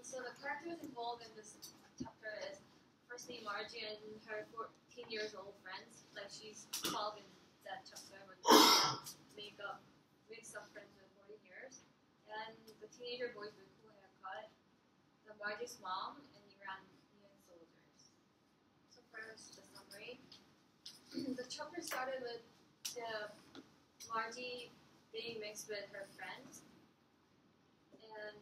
so the characters involved in this chapter is firstly Margie and her 14 years old friends. Like she's 12 in that chapter, but make up mix up friends with 14 years. And the teenager boys with cool haircut, the Margie's mom, and Iranian soldiers. So first, the summary. The chapter started with the Margie being mixed with her friends, and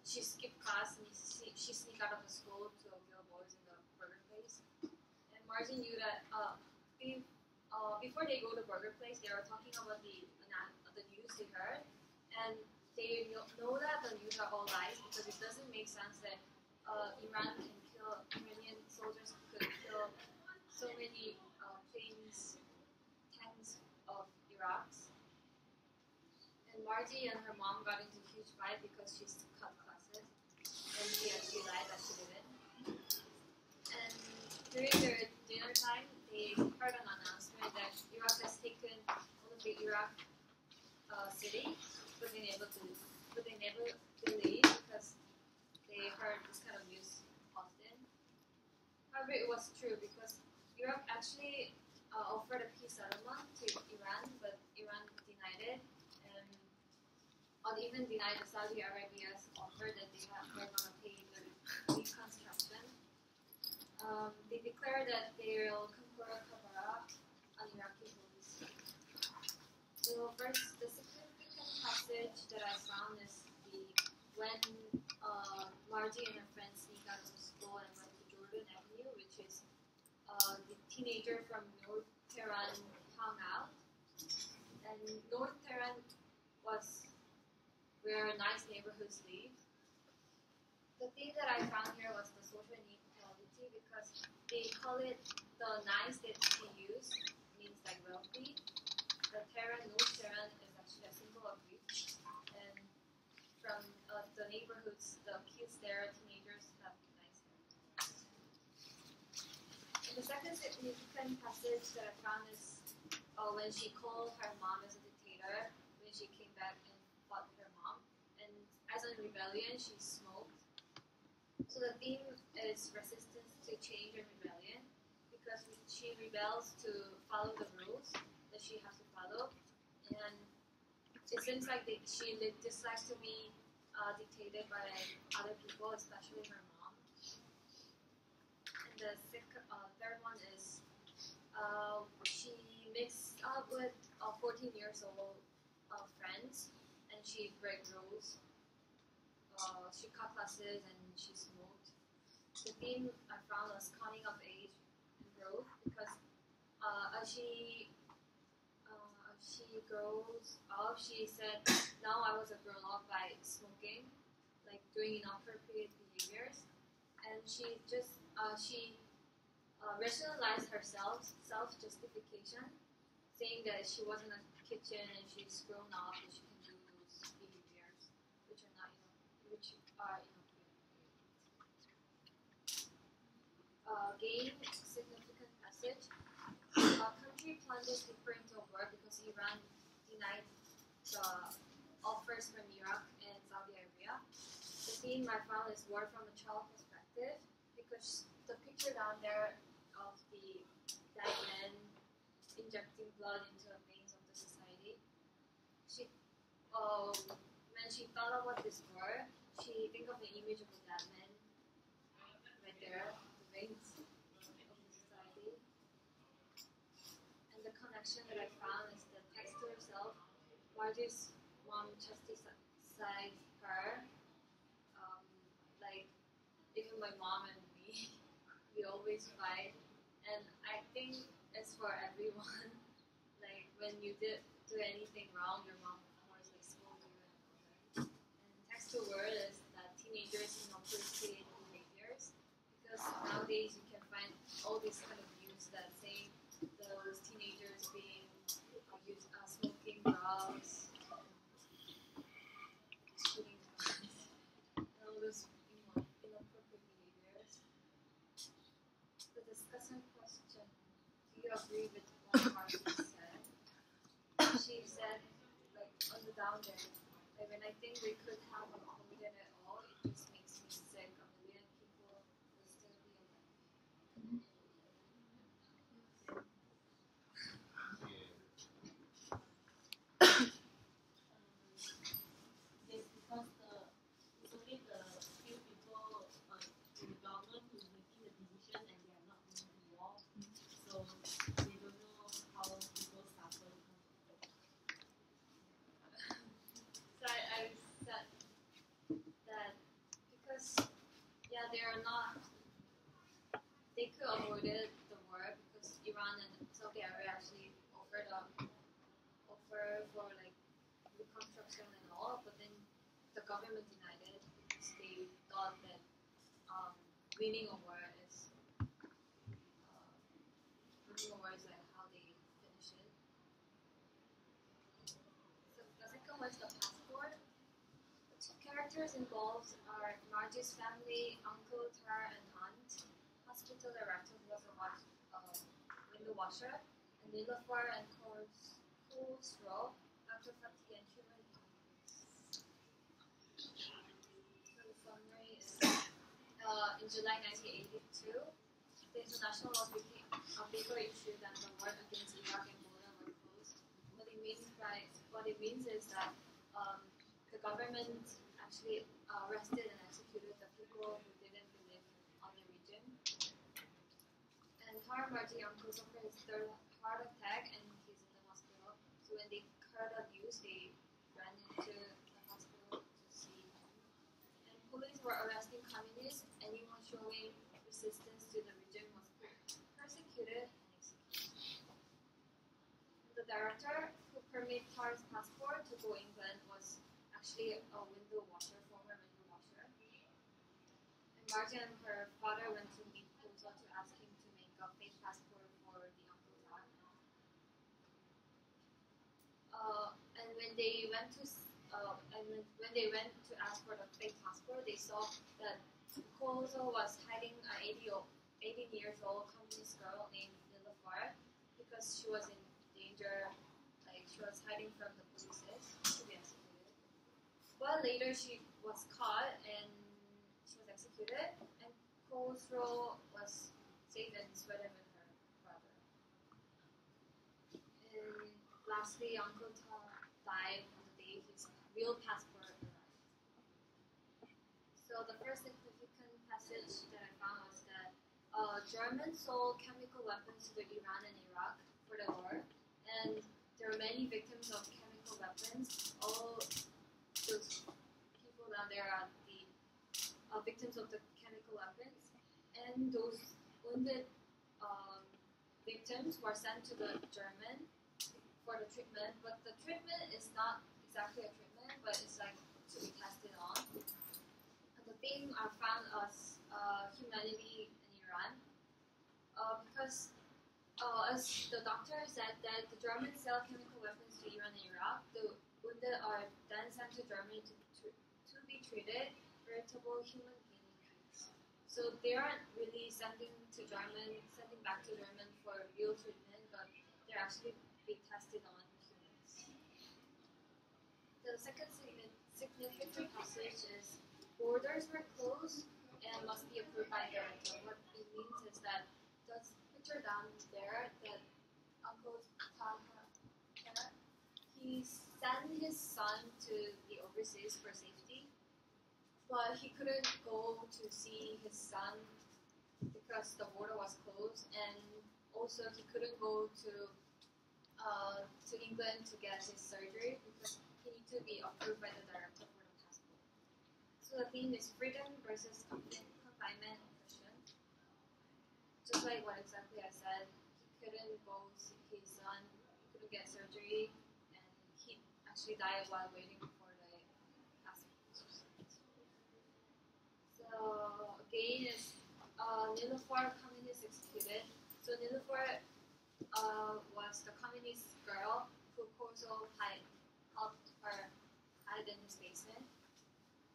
she skipped class and she sneaked out of the school to kill boys in the burger place. And Margie knew that before they go to the burger place, they were talking about the news they heard, and they know that the news are all lies because it doesn't make sense that Iranian soldiers could kill so many planes, tanks of Iraqs. And Margie and her mom got into a huge fight because she cut classes, and she actually lied that she didn't. And during their dinner time, they heard an announcement that Iraq has taken all of the Iraq city, but they never believed because they heard this kind of news often. However, it was true because Iraq actually offered a peace settlement to Iran, but Iran denied it, and even denied the Saudi Arabia's offer that they're going to pay the reconstruction. They declared that they will confer Kabara on Iraqi police. So first, the significant passage that I found is when Margie and her friends sneak out of school and went to Jordan Avenue, which is the teenager from North Tehran hung out. And North Tehran was where nice neighborhoods live. The thing that I found here was the social inequality because they call it the nice that they use means like wealthy. The North Tehran is actually a symbol of rich. And from the neighborhoods, the kids there, teenagers have nice hair. And the second significant passage that I found is when she called her mom as a dictator, when she came back and fought with her mom. And as a rebellion, she smoked. So the theme is resistance to change and rebellion because she rebels to follow the rules that she has to follow. And it seems like she dislikes to be dictated by other people, especially her mom. And the third one is she mixed up with 14 years old friends, and she break rules. She cut classes and she smoked. The theme I found was coming of age and growth because as she grows up, she said, now I was a grown up by smoking, like doing inappropriate behaviors, and she rationalized herself, self-justification, saying that she was in a kitchen and she's grown up and she can do those behaviors, which are inappropriate. Gain significant passage. Country plunges deeper into war because Iran denied the offers from Iraq and Saudi Arabia. The theme I found is war from a child perspective because the picture down there of the dead men injecting blood into the veins of the society. When she thought about this war, she think of the image of the dead men right there, the veins of the society. And the connection that I found is the text to herself. Margie's mom chastised her. Like even my mom and me, we always fight. And I think it's for everyone. Like when you do anything wrong, your mom of course like scold you and all that. And text to word is that teenagers inappropriate behaviors because nowadays you can find all these kind of news that say those teenagers being smoking drugs, shooting guns, and all those inappropriate behaviors. The discussion question: do you agree with what Margie said? She said, like on the down there, like when I think we could have avoided it all, it just makes that they are not. They could avoided the war because Iran and Saudi Arabia actually offer for like reconstruction and all, but then the government denied it because they thought that winning a war is like how they finish it. So the second was the passport. The two characters involved are Margie's family, uncle, Tara, and aunt. Hospital director who was a window washer, and Nilafar and Khosrow, Dr. Fatih and human economics. So the summary is in July 1982, the international law paper issued and the war against Iraq and Poland were closed. What it means is that the government actually arrested and executed the people who didn't believe on the regime. And Tara Marji uncle suffered his third heart attack and he's in the hospital. So when they heard the news, they ran into the hospital to see him. And police were arresting communists. Anyone showing resistance to the regime was persecuted and executed. The director who permitted Tara's passport to go to England was actually a window washer, former window washer. And Margie and her father went to meet Koza to ask him to make a fake passport for the uncle Tar. And when they went to ask for the fake passport, they saw that Koza was hiding an 18 years old communist girl named Nilafar because she was in danger, like she was hiding from the police to be executed. But later she was caught and she was executed, and Khosrow was saved in Sweden with her brother. And lastly, Uncle Tom died on the day his real passport arrived. So the first significant passage that I found was that Germans sold chemical weapons to Iran and Iraq for the war, and there are many victims of chemical weapons. All those people down there are the victims of the chemical weapons, and those wounded victims were sent to the German for the treatment. But the treatment is not exactly a treatment, but it's like to be tested on. And the theme are found as humanity in Iran, because as the doctor said that the Germans sell chemical weapons to Iran and Iraq, the wounded are then sent to Germany to be treated, veritable human guinea pigs. So they aren't really sending back to Germany for real treatment, but they're actually being tested on humans. The second significant passage is borders were closed and must be approved by the director. What it means is that the picture down there, that Uncle Taha, he sent his son to the overseas for safety, but he couldn't go to see his son because the border was closed, and also he couldn't go to England to get his surgery because he needed to be approved by the director for the passport. So the theme is freedom versus confinement oppression. Just like what exactly I said, he couldn't go see his son, he couldn't get surgery, and he actually died while waiting for the passport. So again is Nilafar communist executed. So Nilafar was the communist girl who Khosrow helped her hide in his basement.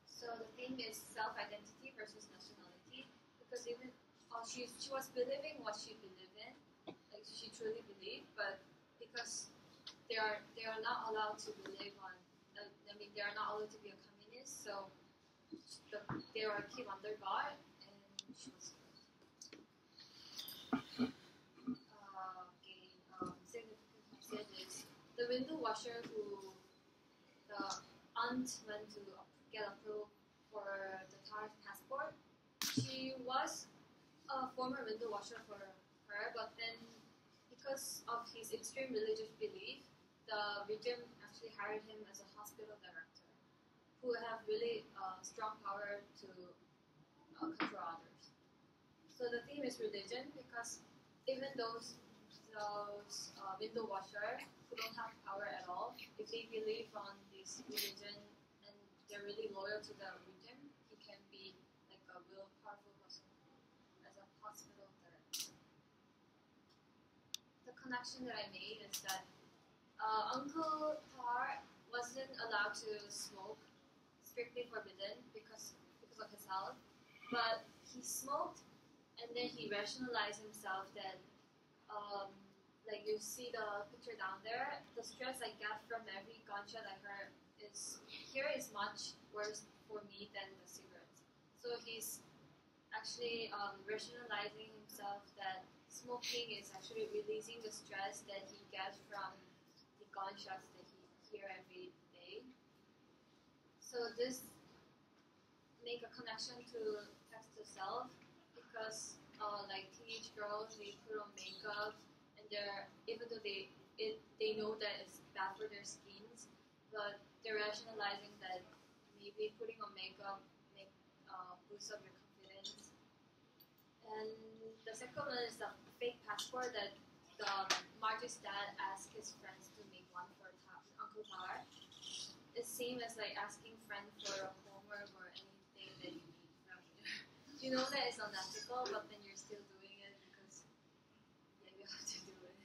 So the thing is self-identity versus nationality, because even she was believing what she believed in, like she truly believed, but because they are not allowed to believe on, they are not allowed to be a communist, so they are kept under guard, and she was killed. Significant passage is the window washer who the aunt went to get approval for the Tar's passport. She was a former window washer for her, but then because of his extreme religious belief, the regime actually hired him as a hospital director, who have really strong power to control others. So the theme is religion because even those window washer who don't have power at all, if they believe on this religion and they're really loyal to the regime, he can be like a real powerful person as a hospital therapist. The connection that I made is that Uncle Tar wasn't allowed to smoke, strictly forbidden because of his health, but he smoked and then he rationalized himself that like you see the picture down there, the stress I get from every gunshot I heard is much worse for me than the cigarettes. So he's actually rationalizing himself that smoking is actually releasing the stress that he gets from the gunshots that he hear every day. So this make a connection to text to self because like teenage girls, they put on makeup and they're even though they know that it's bad for their skins, but they're rationalizing that maybe putting on makeup boosts up your confidence. And the second one is the fake passport that Marty's dad asked his friends to make one for Uncle Tar. It seems as like asking friends for a homework or anything that you need from you. You know that it's unethical, but then you're still doing it because yeah, you have to do it.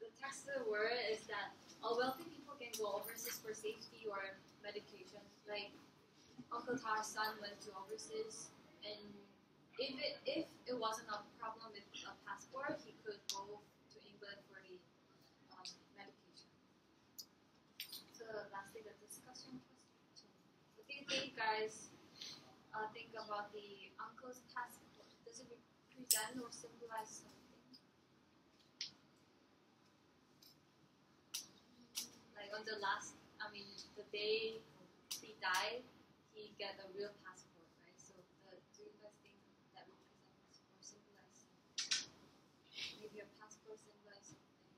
The text of the word is that wealthy people can go overseas for safety or medication. Like Uncle Tar's son went to overseas, and if it wasn't a problem with a passport, he could go to England for the medication. So lastly, the discussion question. What do you think, guys? Think about the uncle's passport. Does it represent or symbolize something? Like on the day he died, he got a real passport, right? So do you guys think that represents or symbolize something? Maybe a passport symbolizes something.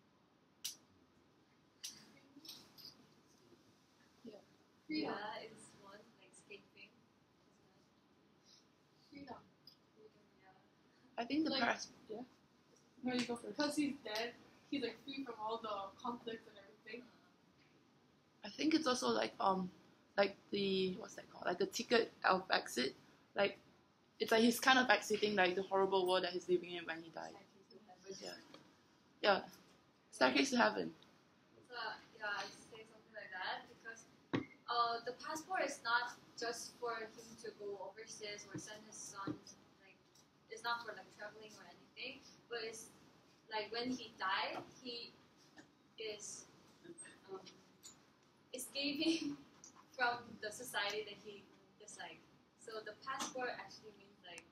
Yeah. Yeah, it's one like escaping. Freedom. Yeah. I think the Like- passport. Yeah. No, you go first. Because he's dead, he's like free from all the conflicts and everything. I think it's also like the what's that called? Like the ticket of exit. Like it's like he's kind of exiting like the horrible world that he's living in when he died. Yeah. Yeah. Staircase to Heaven. So yeah, I say something like that because the passport is not just for him to go overseas or send his son. Like it's not for like traveling or anything, but it's like when he died, he is escaping from the society that he disliked. So the passport actually means like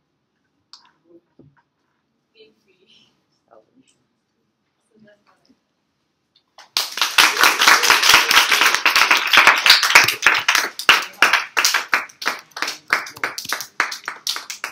being free. So that's what I think.